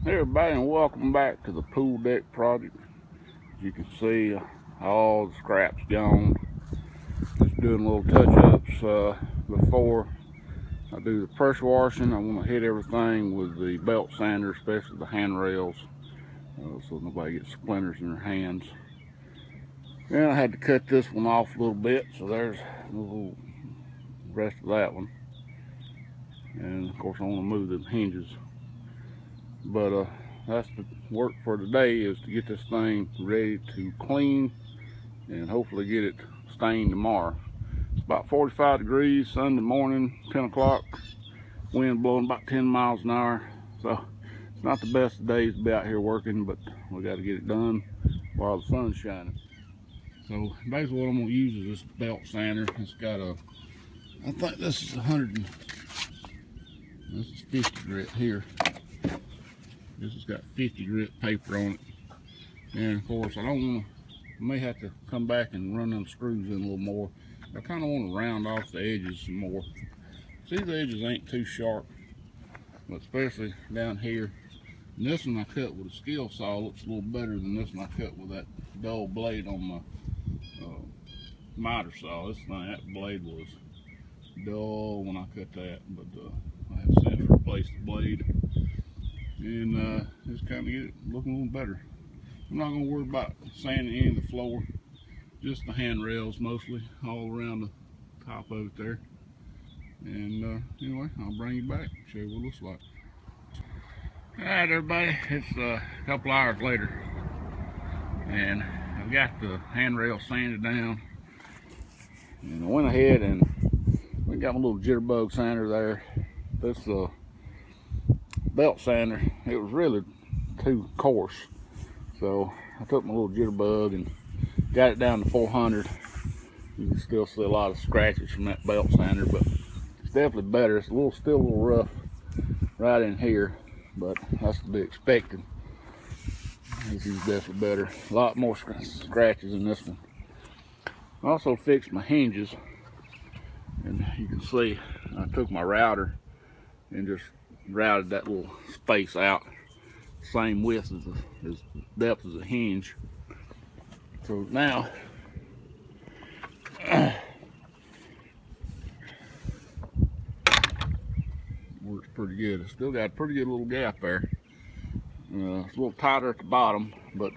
Hey everybody, and welcome back to the pool deck project. As you can see, all the scraps gone. Just doing little touch-ups before I do the pressure washing. I want to hit everything with the belt sander, especially the handrails, so nobody gets splinters in their hands. And I had to cut this one off a little bit, so there's a little rest of that one. And of course I want to move the hinges. But that's the work for today, is to get this thing ready to clean and hopefully get it stained tomorrow. It's about 45 degrees Sunday morning, 10 o'clock, wind blowing about 10 miles an hour. So it's not the best of days to be out here working, but we got to get it done while the sun's shining. So basically what I'm going to use is this belt sander. It's got a, I think this is 100, this is 50 grit here. This has got 50 grit paper on it. And of course I don't want to, I may have to come back and run them screws in a little more. I kind of want to round off the edges some more. See, the edges ain't too sharp, but especially down here. And this one I cut with a skill saw looks a little better than this one I cut with that dull blade on my miter saw. That blade was dull when I cut that, but I have since replaced the blade. And just kind of get it looking a little better. I'm not going to worry about sanding any of the floor, just the handrails mostly, all around the top of it there. And anyway, I'll bring you back, show you what it looks like. Alright everybody, it's a couple hours later, and I've got the handrail sanded down. And I went ahead and we got my little jitterbug sander there. This belt sander, it was really too coarse, so I took my little jitterbug and got it down to 400. You can still see a lot of scratches from that belt sander, but it's definitely better. It's still a little rough right in here, but that's to be expected. This is definitely better. A lot more scratches in this one. I also fixed my hinges, and you can see I took my router and just routed that little space out, same width as depth as a hinge. So now works pretty good. It's still got a pretty good little gap there. It's a little tighter at the bottom, but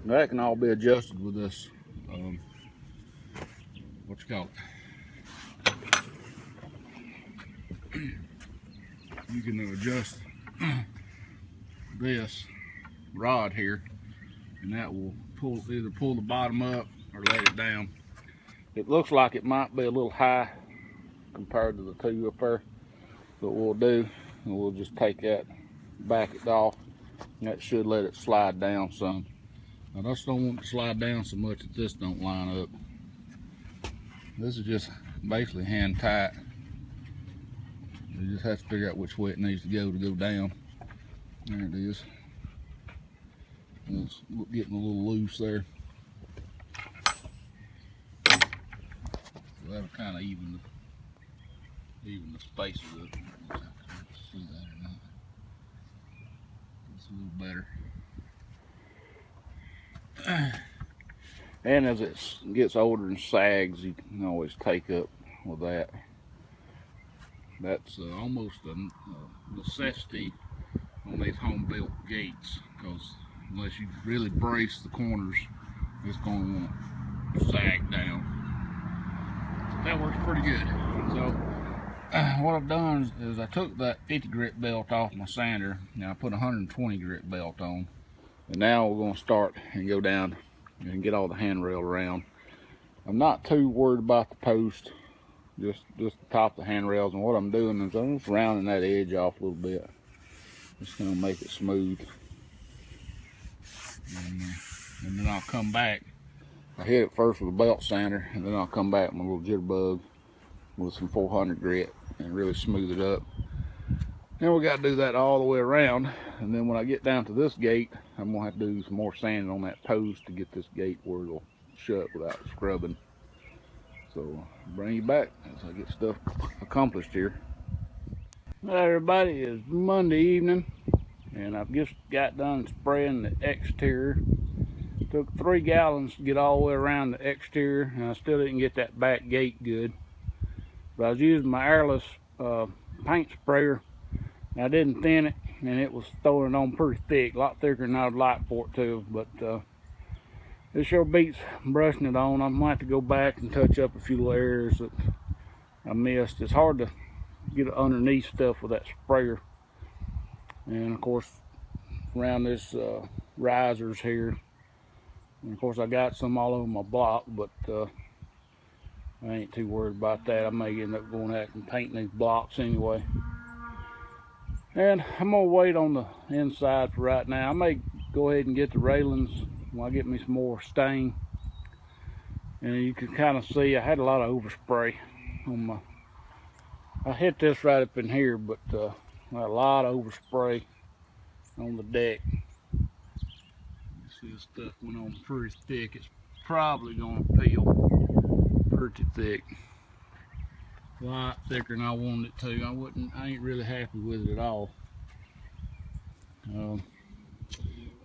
that can all be adjusted with this what you call it. You can adjust this rod here, and that will either pull the bottom up or let it down. It looks like it might be a little high compared to the two up there. So what we'll do, we'll just take that, back it off, and that should let it slide down some. I just don't want it to slide down so much that this don't line up. This is just basically hand tight. You just have to figure out which way it needs to go down. There it is. It's getting a little loose there. So that'll kind of even the spaces up. See that or not? It's a little better. And as it gets older and sags, you can always take up with that. That's almost a necessity on these home-built gates, because unless you really brace the corners, it's going to want to sag down. That works pretty good. So what I've done is I took that 50 grit belt off my sander. Now I put a 120 grit belt on, and now we're going to start and go down and get all the handrail around. I'm not too worried about the post, just the top of the handrails. And what I'm doing is I'm just rounding that edge off a little bit. Just gonna make it smooth, and then I'll come back. I hit it first with a belt sander, and then I'll come back with my little jitterbug with some 400 grit and really smooth it up. Then we got to do that all the way around, and then when I get down to this gate, I'm gonna have to do some more sanding on that post to get this gate where it'll shut without scrubbing. So I'll bring you back as I get stuff accomplished here. All right, everybody, it's Monday evening. And I've just got done spraying the exterior. Took 3 gallons to get all the way around the exterior, and I still didn't get that back gate good. But I was using my airless paint sprayer. I didn't thin it, and it was throwing it on pretty thick, a lot thicker than I would like for it to. But it sure beats brushing it on. I'm gonna have to go back and touch up a few little areas that I missed. It's hard to get underneath stuff with that sprayer. And of course, around this risers here. And of course, I got some all over my block, but I ain't too worried about that. I may end up going out and painting these blocks anyway. And I'm gonna wait on the inside for right now. I may go ahead and get the railings when I get me some more stain. And you can kind of see I had a lot of overspray on my. I hit this right up in here, but I had a lot of overspray on the deck. See, this stuff went on pretty thick. It's probably gonna peel pretty thick. A lot thicker than I wanted it to. I ain't really happy with it at all.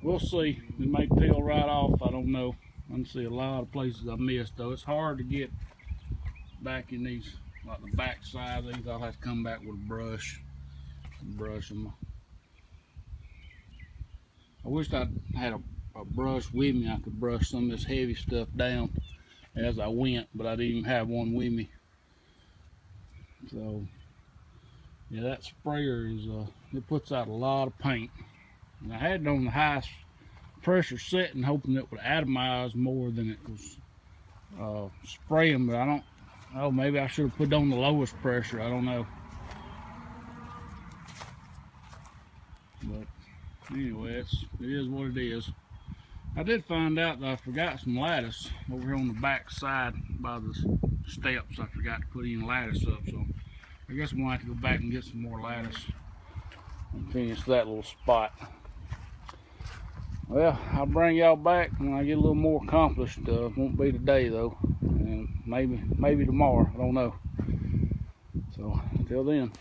We'll see. It may peel right off. I don't know. I can see a lot of places I missed though. It's hard to get back in these, like the back side of these. I'll have to come back with a brush and brush them. I wish I had a brush with me. I could brush some of this heavy stuff down as I went, but I didn't even have one with me. So yeah, that sprayer is it puts out a lot of paint. And I had it on the highest pressure setting, hoping it would atomize more than it was spraying, but I don't. Oh, maybe I should have put it on the lowest pressure. I don't know. But anyway, it is what it is. I did find out that I forgot some lattice over here on the back side by the steps. I forgot to put in lattice up, so I guess I'm gonna have to go back and get some more lattice and finish that little spot. Well, I'll bring y'all back when I get a little more accomplished. Won't be today though, and maybe tomorrow. I don't know. So until then.